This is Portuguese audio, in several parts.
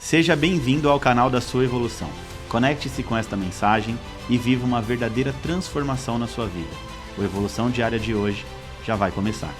Seja bem-vindo ao canal da sua evolução. Conecte-se com esta mensagem e viva uma verdadeira transformação na sua vida. O Evolução Diária de hoje já vai começar.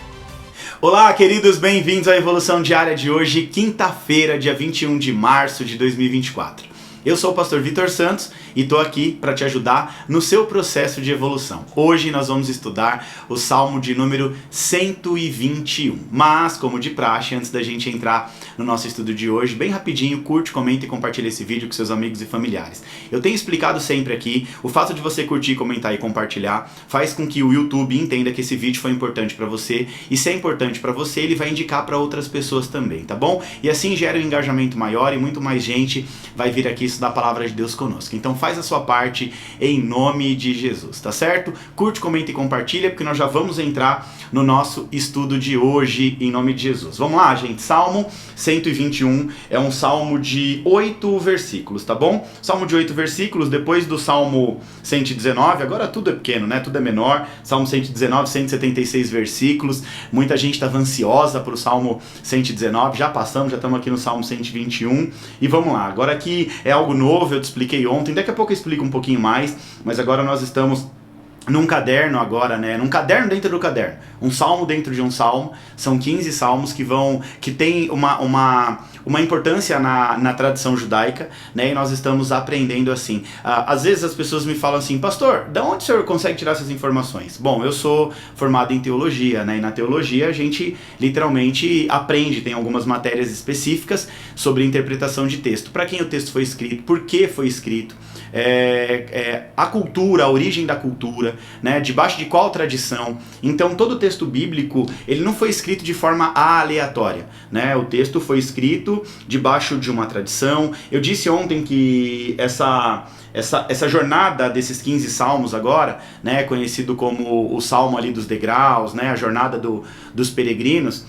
Olá, queridos, bem-vindos à Evolução Diária de hoje, quinta-feira, dia 21 de março de 2024. Eu sou o pastor Vitor Santos e estou aqui para te ajudar no seu processo de evolução. Hoje nós vamos estudar o Salmo de número 121. Mas, como de praxe, antes da gente entrar no nosso estudo de hoje, bem rapidinho, curte, comenta e compartilha esse vídeo com seus amigos e familiares. Eu tenho explicado sempre aqui, o fato de você curtir, comentar e compartilhar faz com que o YouTube entenda que esse vídeo foi importante para você, e se é importante para você, ele vai indicar para outras pessoas também, tá bom? E assim gera um engajamento maior e muito mais gente vai vir aqui da palavra de Deus conosco. Então faz a sua parte em nome de Jesus, tá certo? Curte, comenta e compartilha, porque nós já vamos entrar no nosso estudo de hoje em nome de Jesus. Vamos lá, gente. Salmo 121 é um salmo de 8 versículos, tá bom? Salmo de 8 versículos, depois do Salmo 119, agora tudo é pequeno, né? Tudo é menor. Salmo 119, 176 versículos. Muita gente estava ansiosa para o Salmo 119, já passamos, já estamos aqui no Salmo 121 e vamos lá. Agora aqui é algo novo, eu te expliquei ontem, daqui a pouco eu explico um pouquinho mais, mas agora nós estamos num caderno agora, né? Num caderno dentro do caderno. Um salmo dentro de um salmo. São 15 salmos que tem uma importância na tradição judaica, né? E nós estamos aprendendo assim. Às vezes as pessoas me falam assim, pastor, de onde o senhor consegue tirar essas informações? Bom, eu sou formado em teologia, né? E na teologia a gente literalmente aprende, tem algumas matérias específicas sobre interpretação de texto. Para quem o texto foi escrito, por que foi escrito, a cultura, a origem da cultura, né, debaixo de qual tradição. Então todo o texto bíblico, ele não foi escrito de forma aleatória, né? O texto foi escrito debaixo de uma tradição. Eu disse ontem que essa jornada desses 15 salmos agora, né, conhecido como o salmo ali dos degraus, né, a jornada dos peregrinos,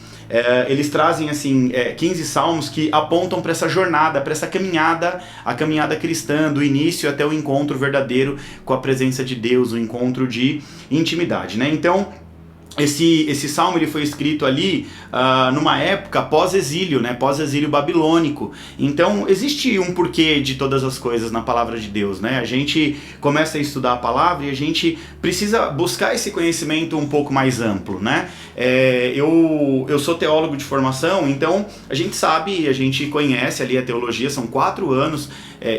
eles trazem assim 15 salmos que apontam para essa jornada, para essa caminhada, a caminhada cristã, do início até o encontro verdadeiro com a presença de Deus, o encontro de intimidade, né? Então esse salmo ele foi escrito ali numa época pós-exílio, né? Pós-exílio babilônico. Então existe um porquê de todas as coisas na palavra de Deus, né? A gente começa a estudar a palavra e a gente precisa buscar esse conhecimento um pouco mais amplo, né? Eu sou teólogo de formação, então a gente sabe, a gente conhece ali a teologia, são 4 anos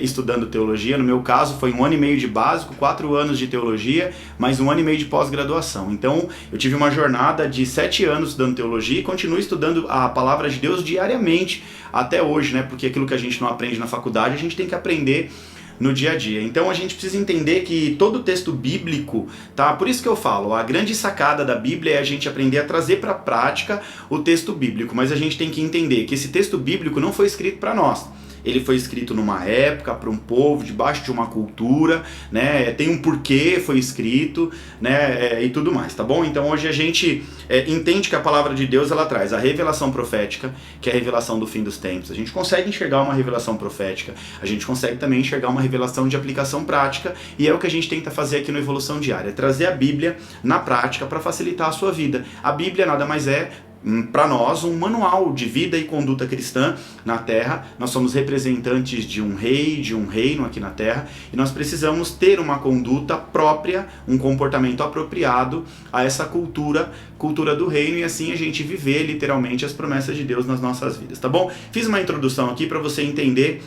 estudando teologia. No meu caso foi 1 ano e meio de básico, 4 anos de teologia, mais 1 ano e meio de pós-graduação. Então eu tive uma jornada de 7 anos estudando teologia e continuo estudando a palavra de Deus diariamente até hoje, né? Porque aquilo que a gente não aprende na faculdade, a gente tem que aprender no dia a dia. Então a gente precisa entender que todo o texto bíblico, tá? Por isso que eu falo, a grande sacada da Bíblia é a gente aprender a trazer para a prática o texto bíblico, mas a gente tem que entender que esse texto bíblico não foi escrito para nós. Ele foi escrito numa época, para um povo, debaixo de uma cultura, né? Tem um porquê foi escrito, né? E tudo mais, tá bom? Então hoje a gente entende que a palavra de Deus ela traz a revelação profética, que é a revelação do fim dos tempos. A gente consegue enxergar uma revelação profética, a gente consegue também enxergar uma revelação de aplicação prática, e é o que a gente tenta fazer aqui no Evolução Diária, trazer a Bíblia na prática para facilitar a sua vida. A Bíblia nada mais é, para nós, um manual de vida e conduta cristã na Terra. Nós somos representantes de um rei, de um reino aqui na Terra, e nós precisamos ter uma conduta própria, um comportamento apropriado a essa cultura do reino, e assim a gente viver literalmente as promessas de Deus nas nossas vidas, tá bom? Fiz uma introdução aqui para você entender,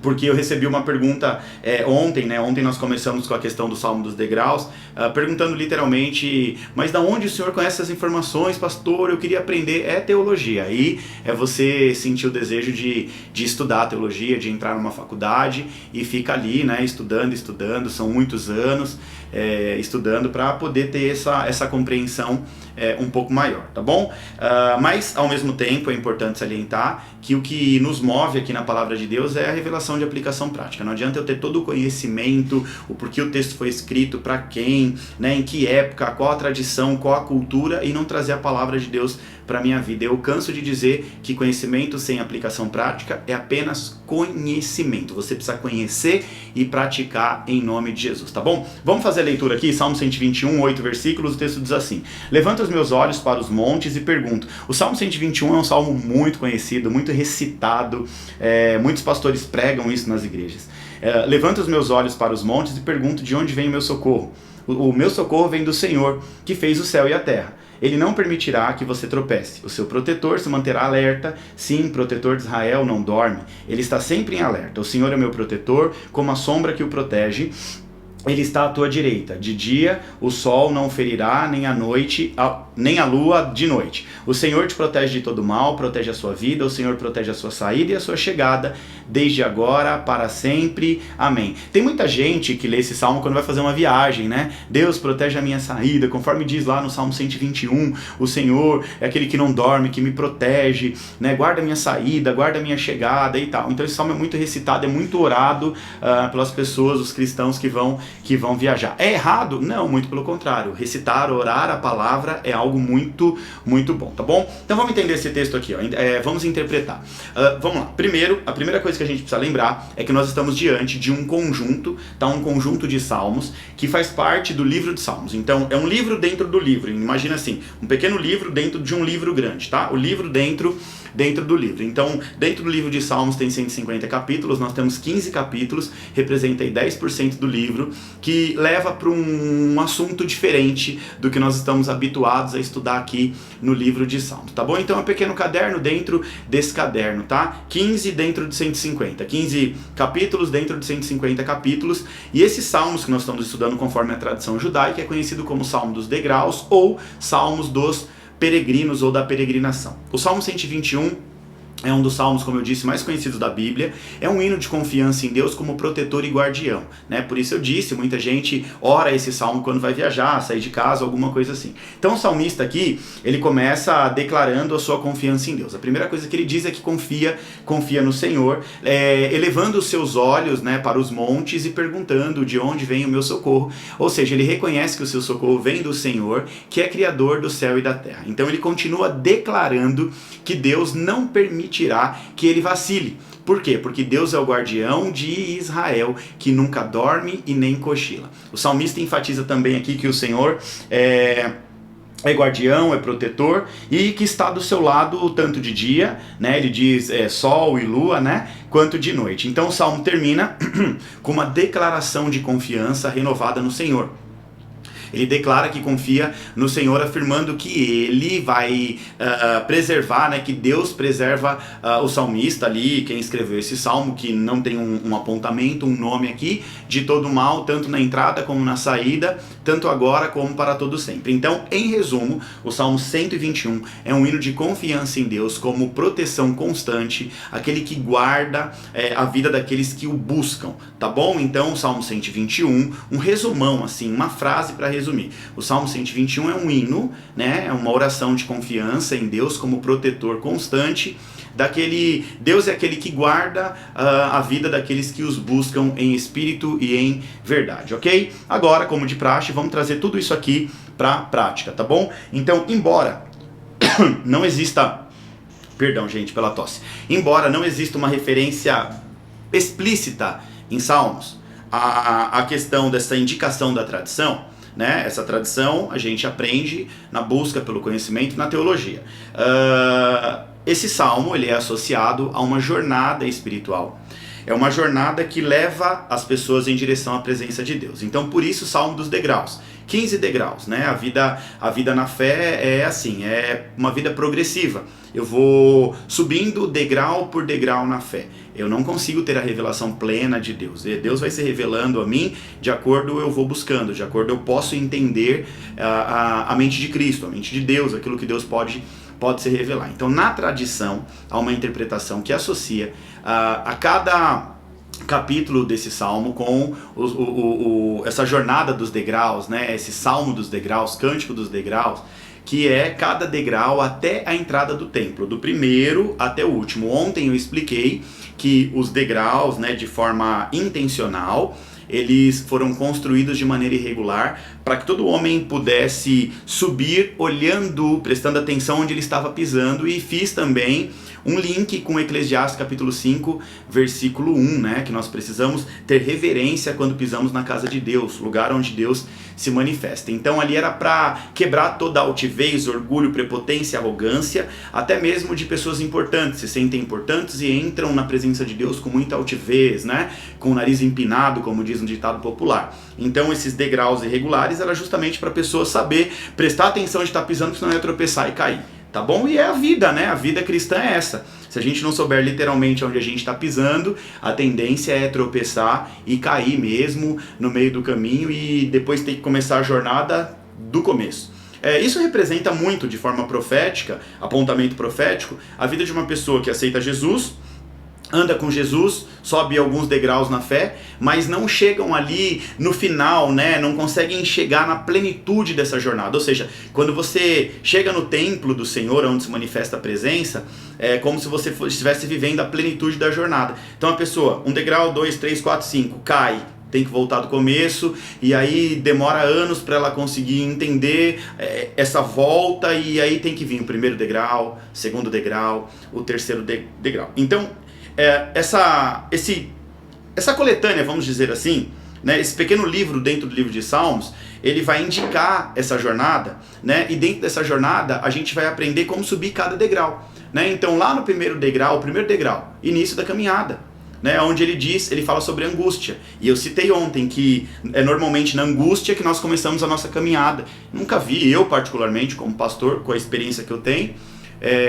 porque eu recebi uma pergunta ontem, né? Ontem nós começamos com a questão do Salmo dos Degraus, perguntando literalmente, mas da onde o senhor conhece essas informações, pastor? Eu queria aprender, teologia. Aí você sentir o desejo de estudar teologia, de entrar numa faculdade e fica ali, né? Estudando, são muitos anos estudando para poder ter essa compreensão um pouco maior, tá bom? Mas ao mesmo tempo é importante salientar que o que nos move aqui na palavra de Deus é a revelação de aplicação prática. Não adianta eu ter todo o conhecimento, o porquê o texto foi escrito, para quem, né, em que época, qual a tradição, qual a cultura, e não trazer a palavra de Deus para a minha vida. Eu canso de dizer que conhecimento sem aplicação prática é apenas conhecimento. Você precisa conhecer e praticar em nome de Jesus, tá bom? Vamos fazer a leitura aqui, Salmo 121, 8 versículos, o texto diz assim: Levanto os meus olhos para os montes e pergunto. O Salmo 121 é um salmo muito conhecido, muito recitado, muitos pastores pregam isso nas igrejas. Levanto os meus olhos para os montes e pergunto de onde vem o meu socorro. O meu socorro vem do Senhor, que fez o céu e a terra. Ele não permitirá que você tropece. O seu protetor se manterá alerta. Sim, protetor de Israel não dorme. Ele está sempre em alerta. O Senhor é meu protetor, como a sombra que o protege. Ele está à tua direita. De dia o sol não ferirá, nem a noite, nem a lua de noite. O Senhor te protege de todo mal, protege a sua vida. O Senhor protege a sua saída e a sua chegada, desde agora para sempre. Amém. Tem muita gente que lê esse salmo quando vai fazer uma viagem, né? Deus protege a minha saída, conforme diz lá no Salmo 121, o Senhor é aquele que não dorme, que me protege, né? Guarda a minha saída, guarda a minha chegada e tal. Então esse salmo é muito recitado, é muito orado pelas pessoas, os cristãos que vão viajar. É errado? Não, muito pelo contrário. Recitar, orar a palavra é algo muito, muito bom, tá bom? Então vamos entender esse texto aqui, ó. Vamos interpretar. Vamos lá. Primeiro, a primeira coisa que a gente precisa lembrar é que nós estamos diante de um conjunto, tá? Um conjunto de salmos que faz parte do livro de Salmos. Então é um livro dentro do livro. Imagina assim, um pequeno livro dentro de um livro grande, tá? O livro dentro do livro. Então, dentro do livro de Salmos tem 150 capítulos, nós temos 15 capítulos, representa aí 10% do livro, que leva para um assunto diferente do que nós estamos habituados a estudar aqui no livro de Salmos, tá bom? Então é um pequeno caderno dentro desse caderno, tá? 15 dentro de 150, 15 capítulos dentro de 150 capítulos, e esses salmos que nós estamos estudando conforme a tradição judaica é conhecido como Salmo dos Degraus ou Salmos dos Peregrinos ou da Peregrinação. O Salmo 121 é um dos salmos, como eu disse, mais conhecidos da Bíblia. É um hino de confiança em Deus como protetor e guardião, né? Por isso eu disse, muita gente ora esse salmo quando vai viajar, sair de casa, alguma coisa assim. Então o salmista aqui, ele começa declarando a sua confiança em Deus. A primeira coisa que ele diz é que confia no Senhor, elevando os seus olhos, né, para os montes e perguntando de onde vem o meu socorro. Ou seja, ele reconhece que o seu socorro vem do Senhor, que é criador do céu e da terra. Então ele continua declarando que Deus não permitirá que ele vacile. Por quê? Porque Deus é o guardião de Israel, que nunca dorme e nem cochila. O salmista enfatiza também aqui que o Senhor é guardião, é protetor e que está do seu lado tanto de dia, né? Ele diz sol e lua, né? Quanto de noite. Então o salmo termina com uma declaração de confiança renovada no Senhor. Ele declara que confia no Senhor, afirmando que ele vai preservar, né, que Deus preserva o salmista ali, quem escreveu esse salmo, que não tem um apontamento, um nome aqui, de todo mal, tanto na entrada como na saída, tanto agora como para todo sempre. Então, em resumo, o Salmo 121 é um hino de confiança em Deus como proteção constante, aquele que guarda a vida daqueles que o buscam, tá bom? Então, o Salmo 121, um resumão, assim, uma frase para resumir. O Salmo 121 é um hino, né? É uma oração de confiança em Deus como protetor constante daquele. Deus é aquele que guarda a vida daqueles que os buscam em espírito e em verdade, ok? Agora, como de praxe, vamos trazer tudo isso aqui para a prática, tá bom? Então, embora não exista, perdão gente pela tosse, embora não exista uma referência explícita em Salmos a questão dessa indicação da tradição, né? Essa tradição a gente aprende na busca pelo conhecimento na teologia. Esse salmo ele é associado a uma jornada espiritual. É uma jornada que leva as pessoas em direção à presença de Deus. Então, por isso, o Salmo dos Degraus. 15 degraus, né? A vida na fé é assim, é uma vida progressiva. Eu vou subindo degrau por degrau na fé. Eu não consigo ter a revelação plena de Deus. Deus vai se revelando a mim de acordo eu vou buscando, de acordo eu posso entender a mente de Cristo, a mente de Deus, aquilo que Deus pode se revelar. Então, na tradição, há uma interpretação que associa a cada capítulo desse salmo com essa jornada dos degraus, né? Esse salmo dos degraus, cântico dos degraus, que é cada degrau até a entrada do templo, do primeiro até o último. Ontem eu expliquei que os degraus, né, de forma intencional, eles foram construídos de maneira irregular para que todo homem pudesse subir olhando, prestando atenção onde ele estava pisando, e fiz também um link com Eclesiastes capítulo 5, versículo 1, né? Que nós precisamos ter reverência quando pisamos na casa de Deus, lugar onde Deus se manifesta. Então ali era para quebrar toda a altivez, orgulho, prepotência, arrogância, até mesmo de pessoas importantes, se sentem importantes e entram na presença de Deus com muita altivez, né? Com o nariz empinado, como diz um ditado popular. Então esses degraus irregulares era justamente para a pessoa saber prestar atenção onde está pisando, porque senão ia tropeçar e cair. Tá bom? E é a vida, né? A vida cristã é essa. Se a gente não souber literalmente onde a gente está pisando, a tendência é tropeçar e cair mesmo no meio do caminho e depois ter que começar a jornada do começo. Isso representa muito, de forma profética, apontamento profético, a vida de uma pessoa que aceita Jesus, anda com Jesus, sobe alguns degraus na fé, mas não chegam ali no final, né? Não conseguem chegar na plenitude dessa jornada. Ou seja, quando você chega no templo do Senhor, onde se manifesta a presença, é como se você estivesse vivendo a plenitude da jornada. Então a pessoa, um degrau, 2, 3, 4, 5, cai, tem que voltar do começo, e aí demora anos para ela conseguir entender essa volta, e aí tem que vir o primeiro degrau, segundo degrau, o terceiro degrau. Então, essa coletânea, vamos dizer assim, né, esse pequeno livro dentro do livro de Salmos, ele vai indicar essa jornada, né, e dentro dessa jornada a gente vai aprender como subir cada degrau, né? Então lá no primeiro degrau, início da caminhada, né, onde ele fala sobre angústia, e eu citei ontem que é normalmente na angústia que nós começamos a nossa caminhada. Nunca vi, eu particularmente como pastor, com a experiência que eu tenho,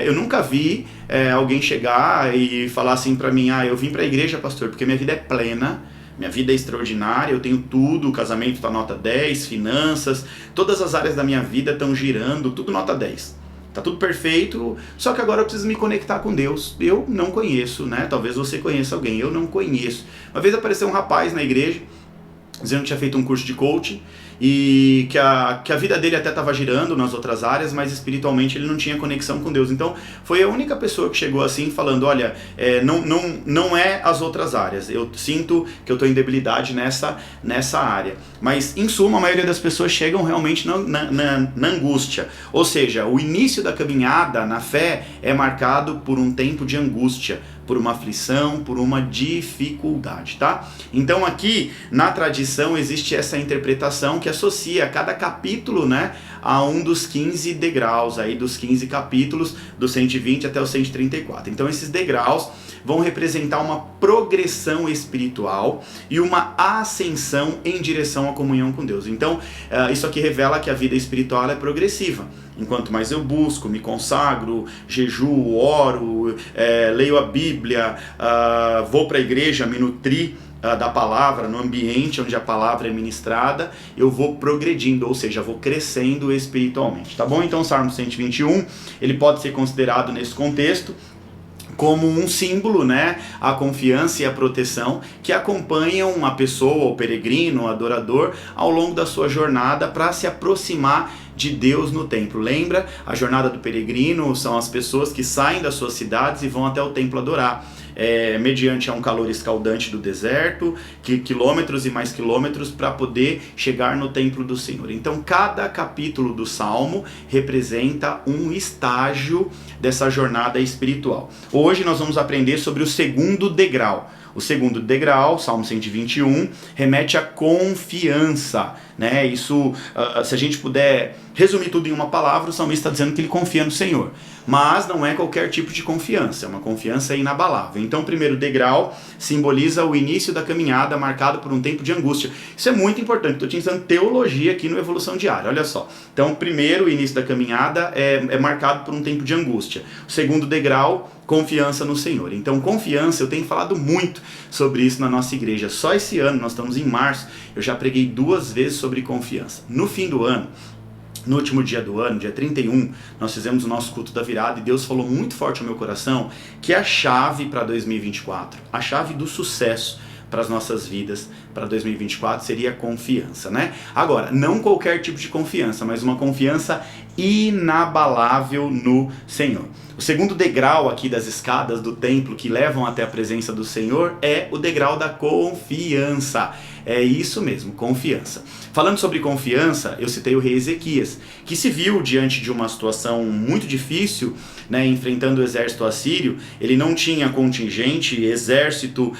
eu nunca vi alguém chegar e falar assim pra mim: eu vim pra igreja, pastor, porque minha vida é plena, minha vida é extraordinária, eu tenho tudo, o casamento tá nota 10, finanças, todas as áreas da minha vida estão girando, tudo nota 10. Tá tudo perfeito, só que agora eu preciso me conectar com Deus. Eu não conheço, né? Talvez você conheça alguém, eu não conheço. Uma vez apareceu um rapaz na igreja, dizendo que tinha feito um curso de coaching, e que a vida dele até estava girando nas outras áreas, mas espiritualmente ele não tinha conexão com Deus. Então foi a única pessoa que chegou assim falando: olha, não é as outras áreas, eu sinto que eu estou em debilidade nessa área. Mas em suma, a maioria das pessoas chegam realmente na angústia, ou seja, o início da caminhada na fé é marcado por um tempo de angústia, por uma aflição, por uma dificuldade, tá? Então aqui na tradição existe essa interpretação que associa cada capítulo, né, a um dos 15 degraus, aí dos 15 capítulos, do 120 até o 134. Então esses degraus vão representar uma progressão espiritual e uma ascensão em direção à comunhão com Deus. Então isso aqui revela que a vida espiritual é progressiva. Enquanto mais eu busco, me consagro, jejuo, oro, leio a Bíblia, vou para a igreja, me nutri da palavra, no ambiente onde a palavra é ministrada, eu vou progredindo, ou seja, vou crescendo espiritualmente, tá bom? Então o Salmo 121, ele pode ser considerado nesse contexto como um símbolo, né, a confiança e a proteção que acompanham a pessoa, o peregrino, o adorador, ao longo da sua jornada para se aproximar de Deus no templo. Lembra? A jornada do peregrino são as pessoas que saem das suas cidades e vão até o templo adorar. Mediante a um calor escaldante do deserto, quilômetros e mais quilômetros para poder chegar no templo do Senhor. Então cada capítulo do Salmo representa um estágio dessa jornada espiritual. Hoje nós vamos aprender sobre o segundo degrau. O segundo degrau, Salmo 121, remete à confiança, né? Isso, se a gente puder resumir tudo em uma palavra, o salmista está dizendo que ele confia no Senhor. Mas não é qualquer tipo de confiança, é uma confiança inabalável. Então o primeiro degrau simboliza o início da caminhada, marcado por um tempo de angústia. Isso é muito importante, estou te ensinando teologia aqui no Evolução Diária, olha só. Então primeiro, o início da caminhada é marcado por um tempo de angústia. O segundo degrau, confiança no Senhor. Então confiança, eu tenho falado muito sobre isso na nossa igreja. Só esse ano, nós estamos em março, eu já preguei 2 vezes sobre confiança. No fim do ano, no último dia do ano, dia 31, nós fizemos o nosso culto da virada e Deus falou muito forte ao meu coração que a chave para 2024, a chave do sucesso para as nossas vidas para 2024 seria a confiança, né? Agora, não qualquer tipo de confiança, mas uma confiança inabalável no Senhor. O segundo degrau aqui das escadas do templo que levam até a presença do Senhor é o degrau da confiança. É isso mesmo, confiança. Falando sobre confiança, eu citei o rei Ezequias, que se viu diante de uma situação muito difícil, né, enfrentando o exército assírio. Ele não tinha contingente, exército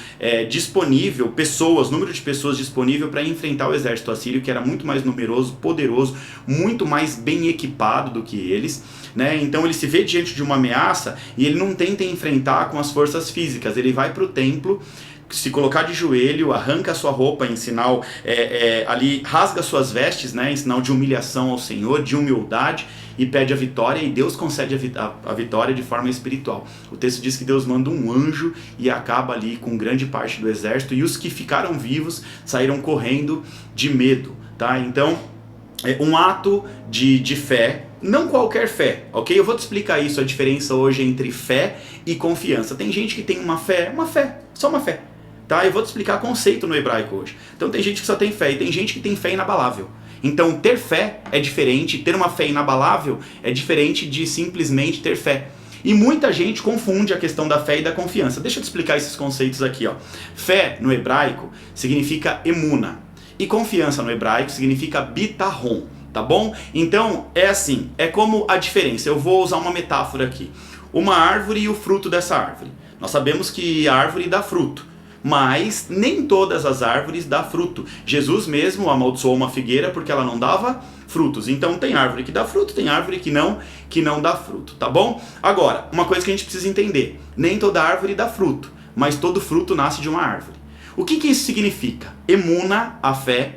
disponível, pessoas, número de pessoas disponível para enfrentar o exército assírio, que era muito mais numeroso, poderoso, muito mais bem equipado do que eles. Né? Então ele se vê diante de uma ameaça e ele não tenta enfrentar com as forças físicas, ele vai para o templo, se colocar de joelho, arranca a sua roupa em sinal, ali rasga suas vestes, né, em sinal de humilhação ao Senhor, de humildade, e pede a vitória, e Deus concede a vitória de forma espiritual. O texto diz que Deus manda um anjo e acaba ali com grande parte do exército, e os que ficaram vivos saíram correndo de medo. Tá? Então, é um ato de fé, não qualquer fé, ok? Eu vou te explicar isso, a diferença hoje entre fé e confiança. Tem gente que tem uma fé, só uma fé. Tá? Eu vou te explicar conceito no hebraico hoje. Então tem gente que só tem fé e tem gente que tem fé inabalável. Então ter fé é diferente, ter uma fé inabalável é diferente de simplesmente ter fé. E muita gente confunde a questão da fé e da confiança. Deixa eu te explicar esses conceitos aqui. Ó. Fé no hebraico significa emuna e confiança no hebraico significa bitahon, tá bom? Então é assim, é como a diferença. Eu vou usar uma metáfora aqui. Uma árvore e o fruto dessa árvore. Nós sabemos que a árvore dá fruto, mas nem todas as árvores dão fruto. Jesus mesmo amaldiçoou uma figueira porque ela não dava frutos. Então tem árvore que dá fruto, tem árvore que não dá fruto, tá bom? Agora, uma coisa que a gente precisa entender. Nem toda árvore dá fruto, mas todo fruto nasce de uma árvore. O que isso significa? Emuna, a fé,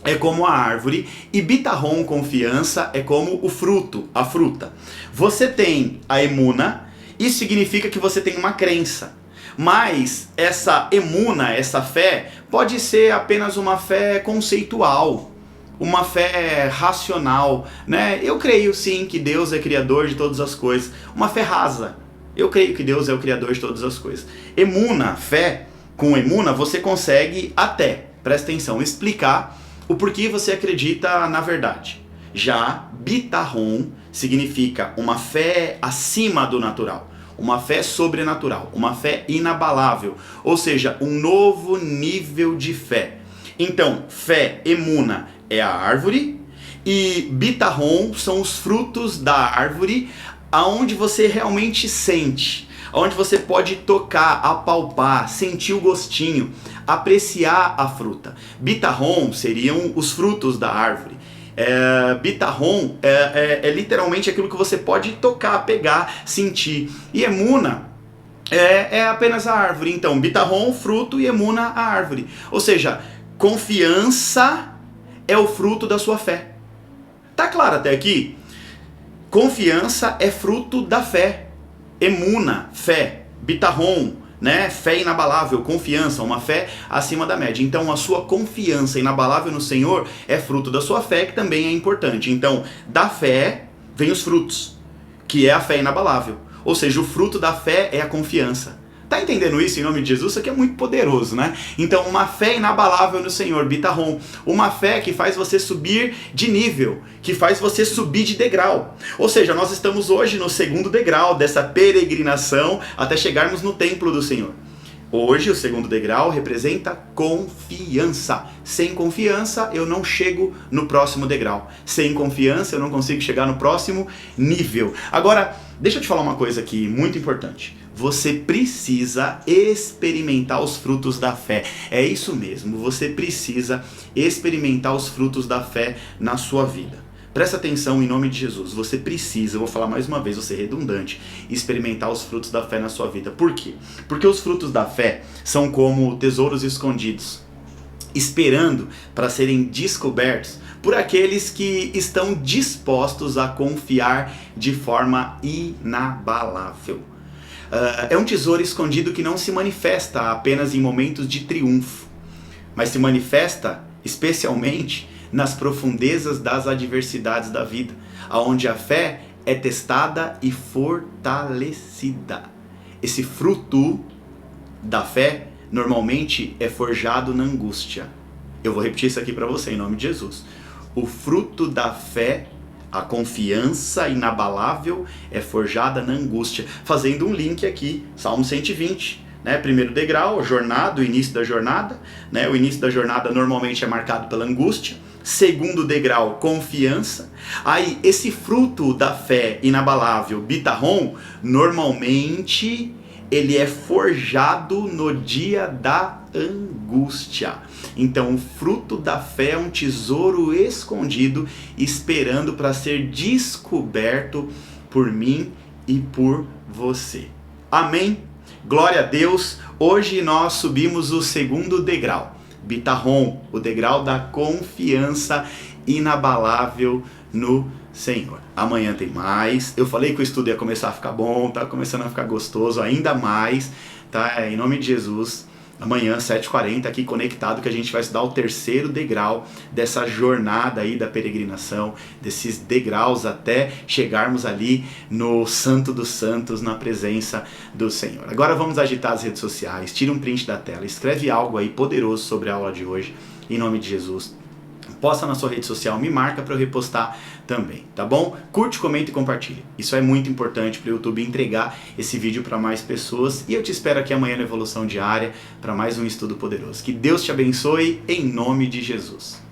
é como a árvore, e bitahon, confiança, é como o fruto, a fruta. Você tem a emuna, isso significa que você tem uma crença. Mas essa emuna, essa fé, pode ser apenas uma fé conceitual, uma fé racional, né? Eu creio sim que Deus é criador de todas as coisas, uma fé rasa. Eu creio que Deus é o criador de todas as coisas. Emuna, fé, com emuna você consegue até, presta atenção, explicar o porquê você acredita na verdade. Já bitahon significa uma fé acima do natural. Uma fé sobrenatural, uma fé inabalável, ou seja, um novo nível de fé. Então, fé, emuna, é a árvore, e bitahon são os frutos da árvore, aonde você realmente sente, onde você pode tocar, apalpar, sentir o gostinho, apreciar a fruta. Bitahon seriam os frutos da árvore. Bitahon é literalmente aquilo que você pode tocar, pegar, sentir. E emuna é apenas a árvore. Então, bitahon, fruto, e emuna, a árvore. Ou seja, confiança é o fruto da sua fé. Tá claro até aqui? Confiança é fruto da fé. Emuna, fé. Bitahon, né? Fé inabalável, confiança, uma fé acima da média. Então a sua confiança inabalável no Senhor é fruto da sua fé, que também é importante. Então da fé vem os frutos, que é a fé inabalável. Ou seja, o fruto da fé é a confiança. Tá entendendo isso em nome de Jesus? Isso aqui é muito poderoso, né? Então uma fé inabalável no Senhor, bitahon. Uma fé que faz você subir de nível, que faz você subir de degrau. Ou seja, nós estamos hoje no segundo degrau dessa peregrinação até chegarmos no templo do Senhor. Hoje o segundo degrau representa confiança. Sem confiança eu não chego no próximo degrau. Sem confiança eu não consigo chegar no próximo nível. Agora, deixa eu te falar uma coisa aqui muito importante. Você precisa experimentar os frutos da fé. É isso mesmo, você precisa experimentar os frutos da fé na sua vida. Presta atenção em nome de Jesus, você precisa, eu vou falar mais uma vez, vou ser redundante, experimentar os frutos da fé na sua vida. Por quê? Porque os frutos da fé são como tesouros escondidos, esperando para serem descobertos por aqueles que estão dispostos a confiar de forma inabalável. É um tesouro escondido que não se manifesta apenas em momentos de triunfo, mas se manifesta especialmente nas profundezas das adversidades da vida, onde a fé é testada e fortalecida. Esse fruto da fé normalmente é forjado na angústia. Eu vou repetir isso aqui para você em nome de Jesus. O fruto da fé A confiança inabalável é forjada na angústia. Fazendo um link aqui, Salmo 120. Né? Primeiro degrau, jornada, o início da jornada. Né? O início da jornada normalmente é marcado pela angústia. Segundo degrau, confiança. Aí, esse fruto da fé inabalável, bitarrom, normalmente ele é forjado no dia da angústia. Então, o fruto da fé é um tesouro escondido, esperando para ser descoberto por mim e por você. Amém? Glória a Deus. Hoje nós subimos o segundo degrau, bitarrom, o degrau da confiança inabalável no Senhor. Amanhã tem mais. Eu falei que o estudo ia começar a ficar bom, tá começando a ficar gostoso ainda mais, tá? Em nome de Jesus. Amanhã, 7h40, aqui conectado, que a gente vai estudar o terceiro degrau dessa jornada aí da peregrinação, desses degraus até chegarmos ali no Santo dos Santos, na presença do Senhor. Agora vamos agitar as redes sociais, tira um print da tela, escreve algo aí poderoso sobre a aula de hoje, em nome de Jesus. Posta na sua rede social, me marca para eu repostar também, tá bom? Curte, comenta e compartilha. Isso é muito importante para o YouTube entregar esse vídeo para mais pessoas. E eu te espero aqui amanhã na Evolução Diária para mais um estudo poderoso. Que Deus te abençoe em nome de Jesus.